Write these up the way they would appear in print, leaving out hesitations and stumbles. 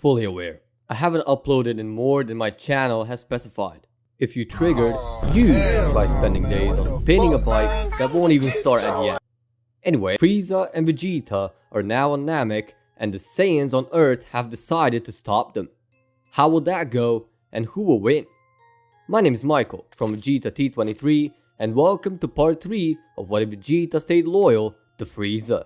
fully aware. I haven't uploaded in more than my channel has specified. If you triggered, you try spending days on painting a bike that won't even start at the end. Anyway, Frieza and Vegeta are now on Namek, and the Saiyans on Earth have decided to stop them. How will that go, and who will win? My name is Michael from Vegeta T23, and welcome to part 3 of What If Vegeta Stayed Loyal to Frieza.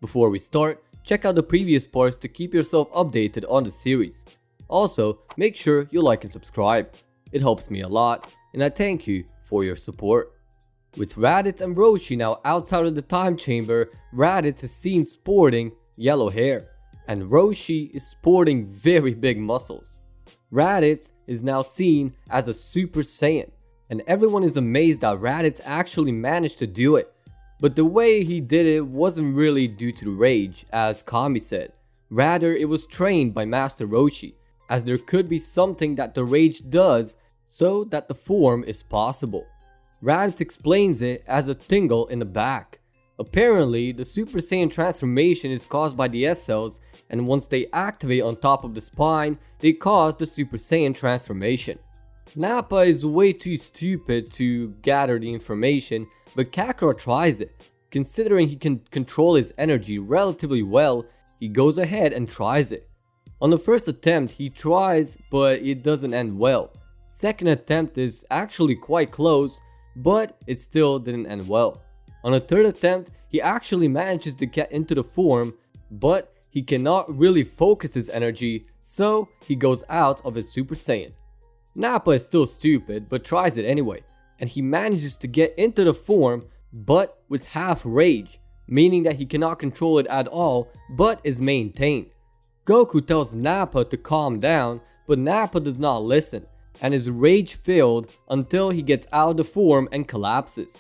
Before we start, check out the previous parts to keep yourself updated on the series. Also, make sure you like and subscribe. It helps me a lot, and I thank you for your support. With Raditz and Roshi now outside of the time chamber, Raditz is seen sporting yellow hair, and Roshi is sporting very big muscles. Raditz is now seen as a Super Saiyan, and everyone is amazed that Raditz actually managed to do it. But the way he did it wasn't really due to the rage, as Kami said. Rather, it was trained by Master Roshi, as there could be something that the rage does so that the form is possible. Raditz explains it as a tingle in the back. Apparently, the Super Saiyan transformation is caused by the S cells, and once they activate on top of the spine, they cause the Super Saiyan transformation. Nappa is way too stupid to gather the information, but Kakarot tries it. Considering he can control his energy relatively well, he goes ahead and tries it. On the first attempt, he tries, but it doesn't end well. Second attempt is actually quite close, but it still didn't end well. On the third attempt, he actually manages to get into the form, but he cannot really focus his energy, so he goes out of his Super Saiyan. Nappa is still stupid, but tries it anyway, and he manages to get into the form, but with half rage, meaning that he cannot control it at all, but is maintained. Goku tells Nappa to calm down, but Nappa does not listen, and is rage-filled until he gets out of the form and collapses.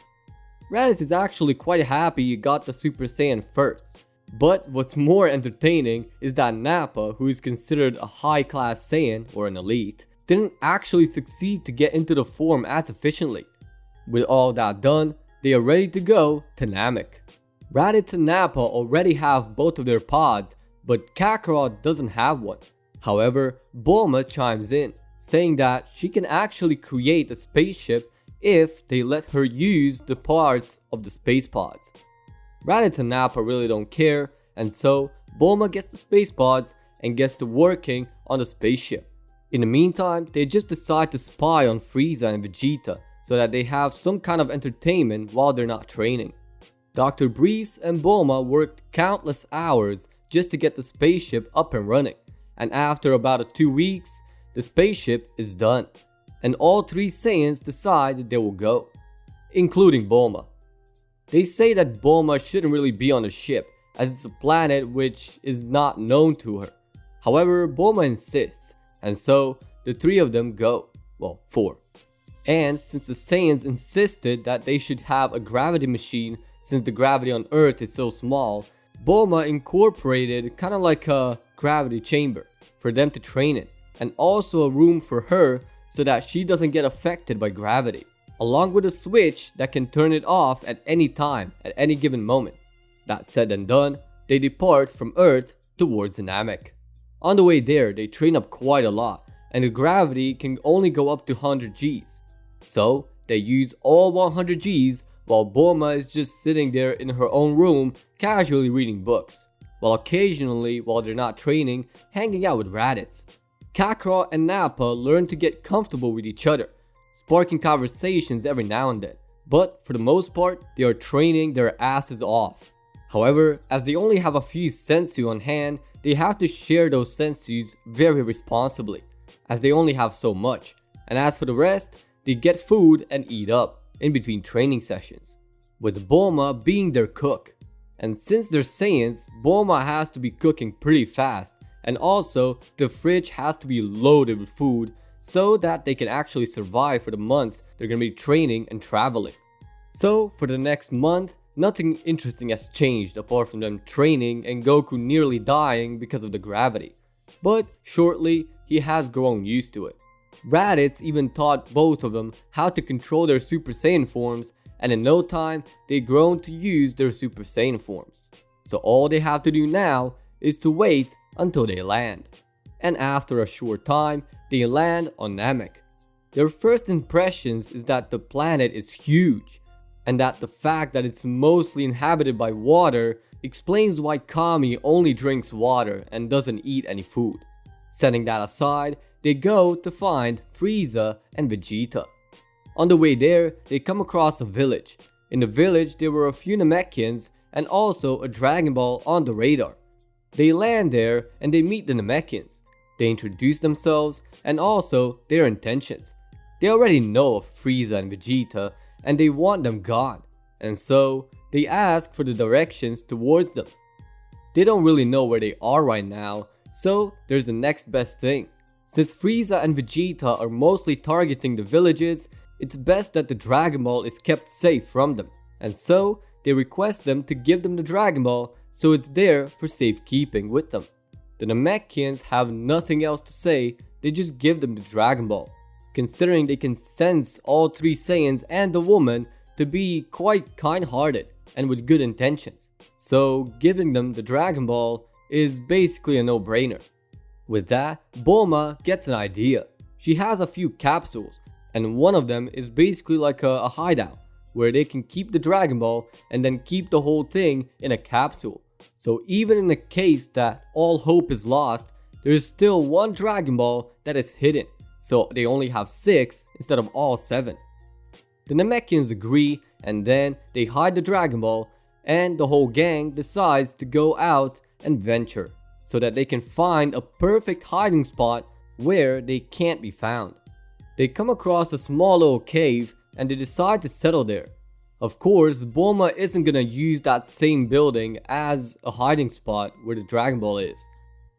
Raditz is actually quite happy he got the Super Saiyan first. But what's more entertaining is that Nappa, who is considered a high-class Saiyan or an elite, didn't actually succeed to get into the form as efficiently. With all that done, they are ready to go to Namek. Raditz and Nappa already have both of their pods, but Kakarot doesn't have one. However, Bulma chimes in, saying that she can actually create a spaceship if they let her use the parts of the space pods. Raditz and Nappa really don't care, and so Bulma gets the space pods and gets to working on the spaceship. In the meantime, they just decide to spy on Frieza and Vegeta so that they have some kind of entertainment while they're not training. Dr. Breeze and Bulma worked countless hours just to get the spaceship up and running, and after about 2 weeks, the spaceship is done, and all 3 Saiyans decide that they will go, including Bulma. They say that Bulma shouldn't really be on the ship, as it's a planet which is not known to her. However, Bulma insists, and so the 3 of them go, well, 4. And since the Saiyans insisted that they should have a gravity machine since the gravity on Earth is so small, Bulma incorporated kind of like a gravity chamber for them to train in, and also a room for her so that she doesn't get affected by gravity, along with a switch that can turn it off at any time, at any given moment. That said and done, they depart from Earth towards Namek. On the way there, they train up quite a lot, and the gravity can only go up to 100 Gs. So, they use all 100 Gs while Bulma is just sitting there in her own room casually reading books, while occasionally, while they're not training, hanging out with Raditz. Kakarot and Nappa learn to get comfortable with each other, sparking conversations every now and then, but for the most part, they are training their asses off. However, as they only have a few senzu on hand, they have to share those senzus very responsibly, as they only have so much, and as for the rest, they get food and eat up in between training sessions, with Bulma being their cook. And since they're Saiyans, Bulma has to be cooking pretty fast, and also the fridge has to be loaded with food so that they can actually survive for the months they're going to be training and traveling. So for the next month, nothing interesting has changed apart from them training and Goku nearly dying because of the gravity. But shortly, he has grown used to it. Raditz even taught both of them how to control their Super Saiyan forms, and in no time, they've grown to use their Super Saiyan forms. So all they have to do now is to wait until they land. and after a short time, they land on Namek. Their first impressions is that the planet is huge, and that the fact that it's mostly inhabited by water explains why Kami only drinks water and doesn't eat any food. Setting that aside, they go to find Frieza and Vegeta. On the way there, they come across a village. In the village, there were a few Namekians and also a Dragon Ball on the radar. They land there and they meet the Namekians. They introduce themselves and also their intentions. They already know of Frieza and Vegeta and they want them gone, and so they ask for the directions towards them. They don't really know where they are right now, so there's the next best thing. Since Frieza and Vegeta are mostly targeting the villages, it's best that the Dragon Ball is kept safe from them, and so they request them to give them the Dragon Ball so it's there for safekeeping with them. The Namekians have nothing else to say, they just give them the Dragon Ball, considering they can sense all three Saiyans and the woman to be quite kind-hearted and with good intentions. So giving them the Dragon Ball is basically a no-brainer. With that, Bulma gets an idea. She has a few capsules, and one of them is basically like a hideout where they can keep the Dragon Ball and then keep the whole thing in a capsule. So even in the case that all hope is lost, there is still one Dragon Ball that is hidden, so they only have 6 instead of all 7. The Namekians agree, and then they hide the Dragon Ball, and the whole gang decides to go out and venture so that they can find a perfect hiding spot where they can't be found. They come across a small little cave and they decide to settle there. Of course, Bulma isn't gonna use that same building as a hiding spot where the Dragon Ball is.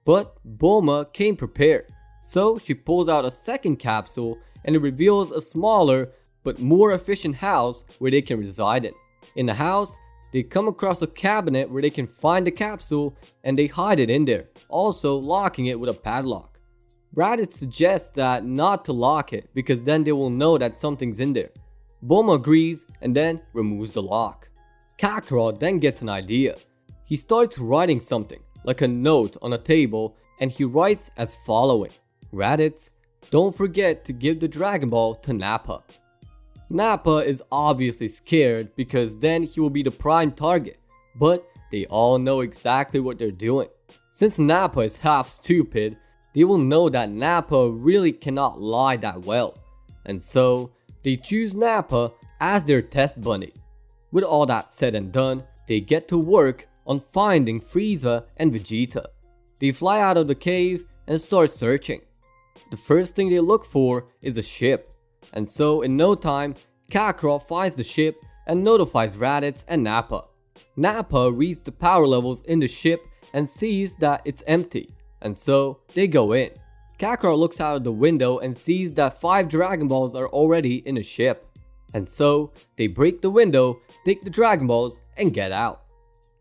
But Bulma came prepared, so she pulls out a second capsule and it reveals a smaller but more efficient house where they can reside in. In the house, they come across a cabinet where they can find the capsule and they hide it in there, also locking it with a padlock. Raditz suggests that not to lock it because then they will know that something's in there. Bulma agrees and then removes the lock. Kakarot then gets an idea. He starts writing something, like a note on a table, and he writes as following: Raditz, don't forget to give the Dragon Ball to Nappa. Nappa is obviously scared because then he will be the prime target, but they all know exactly what they're doing. Since Nappa is half stupid, they will know that Nappa really cannot lie that well, and so they choose Nappa as their test bunny. With all that said and done, they get to work on finding Frieza and Vegeta. They fly out of the cave and start searching. The first thing they look for is a ship, and so in no time, Kakarot finds the ship and notifies Raditz and Nappa. Nappa reads the power levels in the ship and sees that it's empty, and so they go in. Kakarot looks out of the window and sees that 5 Dragon Balls are already in the ship, and so they break the window, take the Dragon Balls, and get out.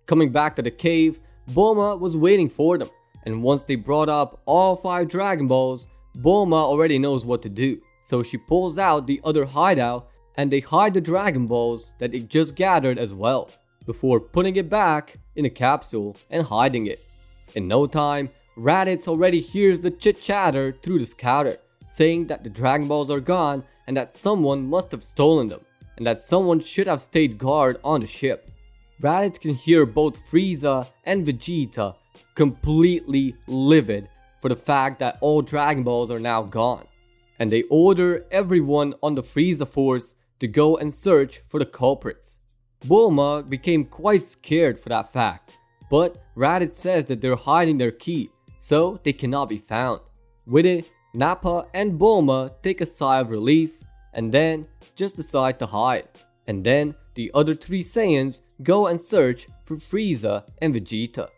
Coming back to the cave, Bulma was waiting for them, and once they brought up all 5 Dragon Balls, Bulma already knows what to do, so she pulls out the other hideout and they hide the Dragon Balls that they just gathered as well, before putting it back in a capsule and hiding it. In no time, Raditz already hears the chit-chatter through the scouter, saying that the Dragon Balls are gone and that someone must have stolen them, and that someone should have stayed guard on the ship. Raditz can hear both Frieza and Vegeta completely livid for the fact that all Dragon Balls are now gone, and they order everyone on the Frieza force to go and search for the culprits. Bulma became quite scared for that fact, but Raditz says that they're hiding their key, so they cannot be found. With it, Nappa and Bulma take a sigh of relief and then just decide to hide. And then the other 3 Saiyans go and search for Frieza and Vegeta.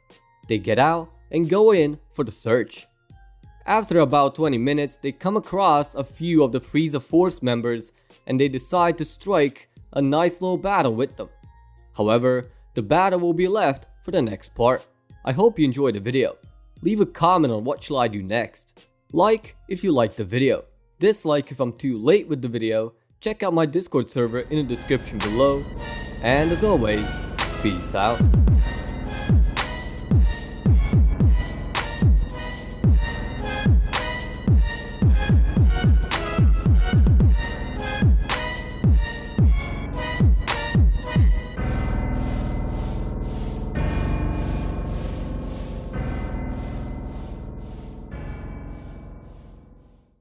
They get out and go in for the search. After about 20 minutes, they come across a few of the Frieza Force members and they decide to strike a nice little battle with them. However, the battle will be left for the next part. I hope you enjoyed the video. Leave a comment on what shall I do next. Like if you liked the video. Dislike if I'm too late with the video. Check out my Discord server in the description below. And as always, peace out.